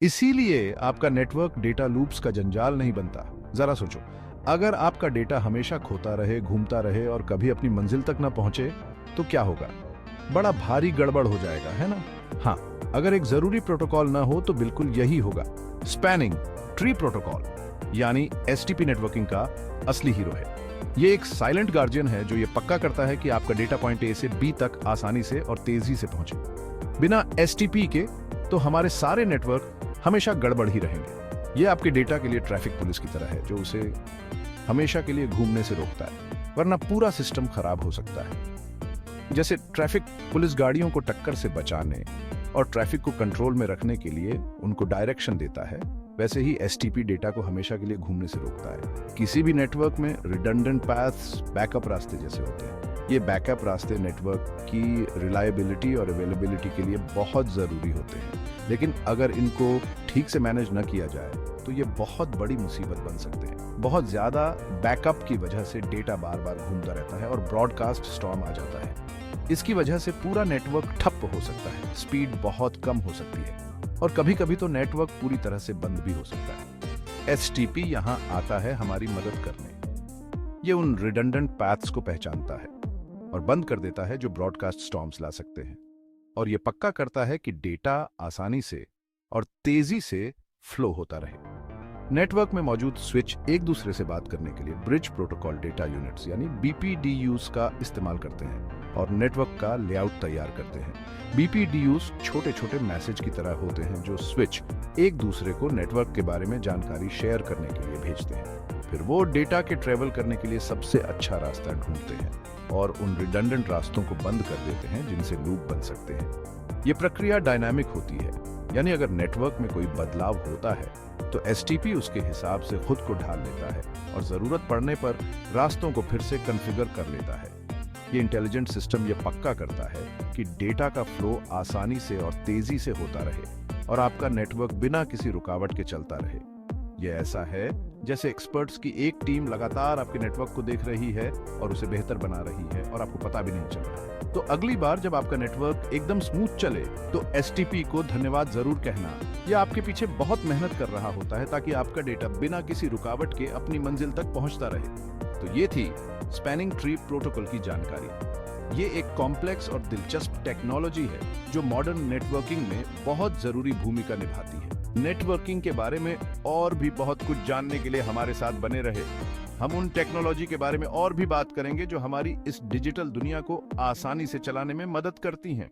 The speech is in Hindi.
इसीलिए आपका नेटवर्क डेटा लूप्स का जंजाल नहीं बनता। जरा सोचो, अगर आपका डेटा हमेशा खोता रहे, घूमता रहे और कभी अपनी मंजिल तक ना पहुंचे तो क्या होगा? बड़ा भारी गड़बड़ हो जाएगा, है ना? हाँ, अगर एक जरूरी प्रोटोकॉल ना हो तो बिल्कुल यही होगा। स्पैनिंग ट्री प्रोटोकॉल यानी एसटीपी नेटवर्किंग का असली हीरो है। ये एक साइलेंट गार्जियन है जो ये पक्का करता है कि आपका डेटा पॉइंट ए से बी तक आसानी से और तेजी से पहुंचे। बिना एसटीपी के तो हमारे सारे नेटवर्क हमेशा गड़बड़ ही रहेंगे। ये आपके डेटा के लिए ट्रैफिक पुलिस की तरह है जो उसे हमेशा के लिए घूमने से रोकता है, वरना पूरा सिस्टम खराब हो सकता है। जैसे ट्रैफिक पुलिस गाड़ियों को टक्कर से बचाने और ट्रैफिक को कंट्रोल में रखने के लिए उनको डायरेक्शन देता है, वैसे ही एसटीपी डेटा को हमेशा के लिए घूमने से रोकता है। किसी भी नेटवर्क में रिडंडेंट पाथ्स बैकअप रास्ते जैसे होते हैं। ये बैकअप रास्ते नेटवर्क की रिलायबिलिटी और अवेलेबिलिटी के लिए बहुत जरूरी होते हैं, लेकिन अगर इनको ठीक से मैनेज न किया जाए तो ये बहुत बड़ी मुसीबत बन सकते हैं। बहुत ज्यादा बैकअप की वजह से डेटा बार बार घूमता रहता है और ब्रॉडकास्ट स्टॉर्म आ जाता है। इसकी वजह से पूरा नेटवर्क ठप हो सकता है, स्पीड बहुत कम हो सकती है और कभी कभी तो नेटवर्क पूरी तरह से बंद भी हो सकता है। एसटीपी यहाँ आता है हमारी मदद करने। ये उन रिडंडेंट पैथ्स को पहचानता है और बंद कर देता है जो ब्रॉडकास्ट स्टॉर्म्स ला सकते हैं, और ये पक्का करता है कि डेटा आसानी से और तेजी से फ्लो होता रहे। नेटवर्क में मौजूद स्विच एक दूसरे से बात करने के लिए ब्रिज प्रोटोकॉल डेटा यूनिट्स यानी बीपीडीयूज का इस्तेमाल करते हैं और नेटवर्क का लेआउट तैयार करते हैं। बीपीडीयूज छोटे छोटे मैसेज की तरह होते हैं जो स्विच एक दूसरे को नेटवर्क के बारे में जानकारी शेयर करने के लिए भेजते हैं। फिर वो डेटा के ट्रेवल करने के लिए सबसे अच्छा रास्ता ढूंढते हैं और उन रिडंडेंट रास्तों को बंद कर देते हैं जिनसे लूप बन सकते हैं। ये प्रक्रिया डायनामिक होती है, यानी अगर नेटवर्क में कोई बदलाव होता है तो एसटीपी उसके हिसाब से खुद को ढाल लेता है और जरूरत पड़ने पर रास्तों को फिर से कॉन्फ़िगर कर लेता है। ये इंटेलिजेंट सिस्टम ये पक्का करता है कि डेटा का फ्लो आसानी से और तेजी से होता रहे और आपका नेटवर्क बिना किसी रुकावट के चलता रहे। ये ऐसा है जैसे एक्सपर्ट्स की एक टीम लगातार आपके नेटवर्क को देख रही है और उसे बेहतर बना रही है और आपको पता भी नहीं चल रहा। तो अगली बार जब आपका नेटवर्क एकदम स्मूथ चले तो एसटीपी को धन्यवाद जरूर कहना। यह आपके पीछे बहुत मेहनत कर रहा होता है ताकि आपका डेटा बिना किसी रुकावट के अपनी मंजिल तक पहुंचता रहे। तो ये थी स्पैनिंग ट्री प्रोटोकॉल की जानकारी। ये एक कॉम्प्लेक्स और दिलचस्प टेक्नोलॉजी है जो मॉडर्न नेटवर्किंग में बहुत जरूरी भूमिका निभाती है। नेटवर्किंग के बारे में और भी बहुत कुछ जानने के लिए हमारे साथ बने रहे। हम उन टेक्नोलॉजी के बारे में और भी बात करेंगे जो हमारी इस डिजिटल दुनिया को आसानी से चलाने में मदद करती हैं।